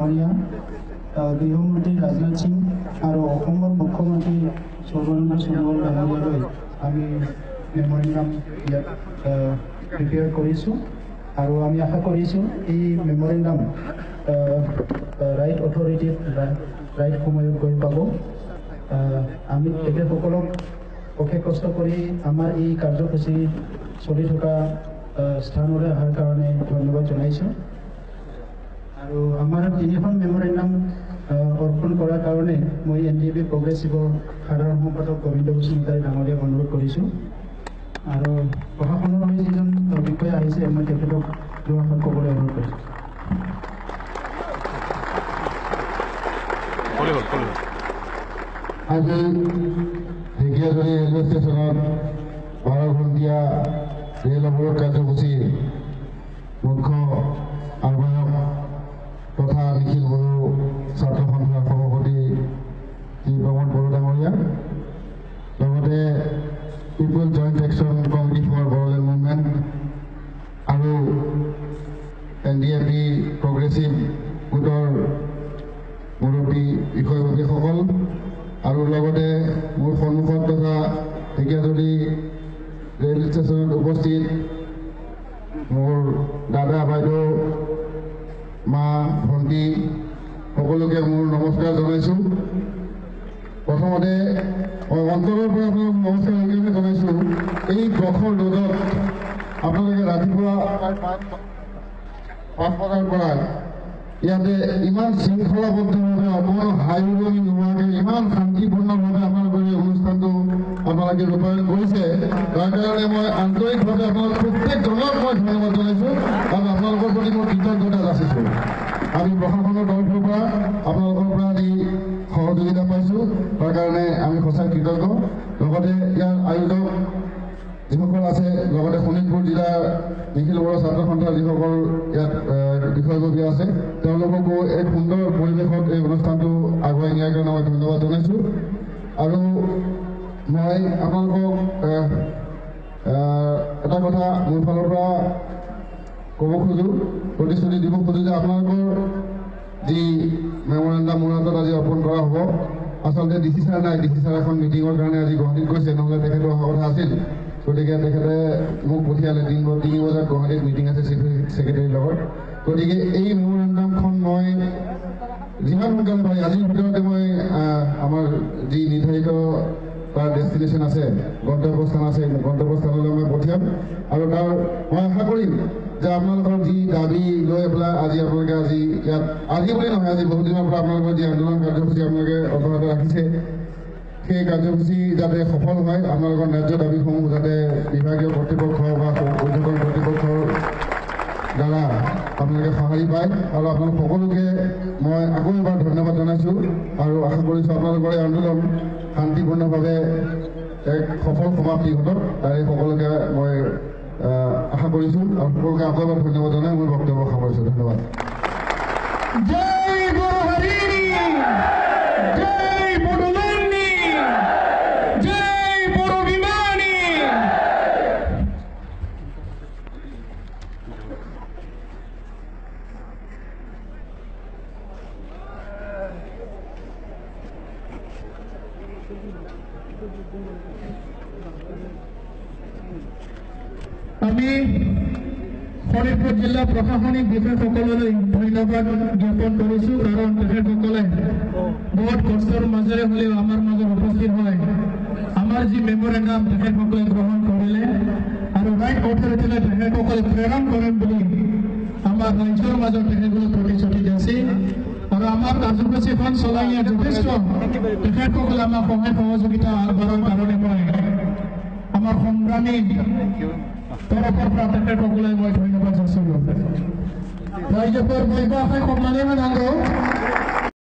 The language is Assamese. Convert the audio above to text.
ডাঙৰীয়া, গৃহমন্ত্ৰী ৰাজনাথ সিং আৰু অসমৰ মুখ্যমন্ত্ৰী সৰ্বানন্দ সোণোৱাল ডাঙৰীয়ালৈ আমি মেমৰেণ্ডাম ইয়াত প্ৰিপেয়াৰ কৰিছোঁ আৰু আমি আশা কৰিছোঁ এই মেমৰেণ্ডাম ৰাইট অথৰিটিত ৰাইট সময়ত গৈ পাব। আমি তেখেতসকলক অশেষ কষ্ট কৰি আমাৰ এই কাৰ্যসূচী চলি থকা স্থানলৈ অহাৰ কাৰণে ধন্যবাদ জনাইছোঁ। আৰু আমাৰ তিনিখন মেমৰেণ্ডাম অৰ্পণ কৰাৰ কাৰণে মই NDAB প্ৰগ্ৰেছিভৰ সাধাৰণ সম্পাদক গোবিন্দ বসুমতাৰী ডাঙৰীয়াক অনুৰোধ কৰিছোঁ। আৰু প্ৰশাসনৰ হৈ যিজন বিষয়া আহিছে মই তেখেতক দুআষাৰ ক'বলৈ অনুৰোধ কৰিছোঁ। আজি ঢেকীয়াজুলি ৰেলৱে ষ্টেচনত 12 ঘণ্টীয়া ৰেল অৱৰোধ কাৰ্যসূচীৰ মুখ্য আহ্বায়ক তথা নিখিল বড়ো ছাত্ৰ সন্থাৰ সভাপতি শ্ৰী প্ৰমোদ বড়ো ডাঙৰীয়া, লগতে people joint action committee for Bodoland movement আৰু NDAB প্ৰগ্ৰেছিভ গোটৰ মুৰব্বী বিষয়ববীয়াসকল আৰু লগতে মোৰ সন্মুখত তথা ঢেকীয়াজুলি ৰেল ষ্টেচনত উপস্থিত মোৰ দাদা বাইদেউ মা ভণ্টি সকলোকে মোৰ নমস্কাৰ জনাইছোঁ। প্ৰথমতে অন্তৰৰ পৰা আপোনাক নমস্কাৰ এইকাৰণে জনাইছোঁ, এই প্ৰখৰ ৰ'দত আপোনালোকে ৰাতিপুৱা 5 বজাৰ পৰা ইয়াতে ইমান শৃংখলাবদ্ধভাৱে অকণো হাই উৰুমি নোহোৱাকৈ ইমান শান্তিপূৰ্ণভাৱে আপোনালোকৰ এই অনুষ্ঠানটো আপোনালোকে ৰূপায়ণ কৰিছে। তাৰ কাৰণে মই আন্তৰিকভাৱে আপোনালোক প্ৰত্যেকজনক মই ধন্যবাদ জনাইছোঁ আৰু আপোনালোকৰ প্ৰতি মই কৃতজ্ঞতা যাচিছোঁ। আমি প্ৰশাসনৰ তৰফৰ পৰা আপোনালোকৰ পৰা যি সহযোগিতা পাইছোঁ তাৰ কাৰণে আমি সঁচাই কৃতজ্ঞ। লগতে ইয়াৰ আয়োজক যিসকল আছে, লগতে শোণিতপুৰ জিলাৰ নিখিল বড়ো ছাত্ৰ সন্থাৰ যিসকল ইয়াত বিষয়ববীয়া আছে তেওঁলোককো এক সুন্দৰ পৰিৱেশত এই অনুষ্ঠানটো আগুৱাই নিয়াৰ কাৰণে মই ধন্যবাদ জনাইছোঁ। আৰু মই আপোনালোকক এটা কথা মোৰ ফালৰ পৰা ক'ব খোজোঁ, প্ৰতিশ্ৰুতি দিব খোজোঁ যে আপোনালোকৰ যি মেমৰেণ্ডাম মোৰ হাতত আজি অৰ্পণ কৰা হ'ব, আচলতে DC ছাৰ নাই, DC ছাৰ এখন মিটিঙৰ কাৰণে আজি গুৱাহাটীত গৈছে, নহ'লে তেখেতৰ অহা কথা আছিল। গতিকে তেখেতে মোক পঠিয়ালে 3 বজাত গুৱাহাটীত মিটিং আছে চিফ ছেক্ৰেটাৰীৰ লগত। গতিকে এই মেমৰেণ্ডামখন মই যিমান সোনকালে পাৰি আজিৰ ভিতৰতে মই আমাৰ যি নিৰ্ধাৰিত তাৰ ডেষ্টিনেশ্যন আছে, গন্তব্যস্থান আছে, গন্তব্যস্থানলৈ মই পঠিয়াম। আৰু তাৰ মই আশা কৰিম যে আপোনালোকৰ যি দাবী লৈ পেলাই আজি আপোনালোকে আজি ইয়াত আজি বুলি নহয়, আজি বহুত দিনৰ পৰা আপোনালোকৰ যি আন্দোলন কাৰ্যসূচী আপোনালোকে অব্যাহত ৰাখিছে, সেই কাৰ্যসূচী যাতে সফল হয়, আপোনালোকৰ ন্যায্য দাবীসমূহ যাতে বিভাগীয় কৰ্তৃপক্ষ বা উদ্যোগৰ কৰ্তৃপক্ষৰ দ্বাৰা আপোনালোকে সঁহাৰি পায়। আৰু আপোনালোক সকলোকে মই আকৌ এবাৰ ধন্যবাদ জনাইছোঁ আৰু আশা কৰিছোঁ আপোনালোকৰ এই আন্দোলন শান্তিপূৰ্ণভাৱে এক সফল সমাপ্তি ঘটক, তাৰে সকলোকে মই আশা কৰিছোঁ আৰু সকলোকে আকৌ এবাৰ ধন্যবাদ জনাই মোৰ বক্তব্য সামৰিছোঁ। ধন্যবাদ। জয় বড়োহাৰী, জয় বড়োলেণ্ডী, জয় বড়োভিমানী। আমি শোণিতপুৰ জিলা প্ৰশাসনিক বিষয়াসকললৈ ধন্যবাদ জ্ঞাপন কৰিছোঁ, কাৰণ তেখেতসকলে বহুত কষ্টৰ মাজেৰে হ'লেও আমাৰ মাজত উপস্থিত হয় আমাৰ যি মেমৰেণ্ডাম তেখেতসকলে গ্ৰহণ কৰিলে আৰু ৰাইট অথৰিটিলৈ তেখেতসকলে প্ৰেৰণ কৰিম বুলি আমাৰ ৰাজ্যৰ মাজত তেখেতসকলে প্ৰতিশ্ৰুতি দিছে। আৰু আমাৰ কাৰ্যসূচীখন চলাই নিয়াত যথেষ্ট তেখেতসকলে আমাক সহায় সহযোগিতা আগবঢ়োৱাৰ কাৰণে মই আমাৰ সংগ্ৰামী তৰফৰ পৰা তেখেতসকলে মই ধন্যবাদ যাচিলোঁ। ৰাইজৰ বৈবাহিক সন্মানে নাগৰিক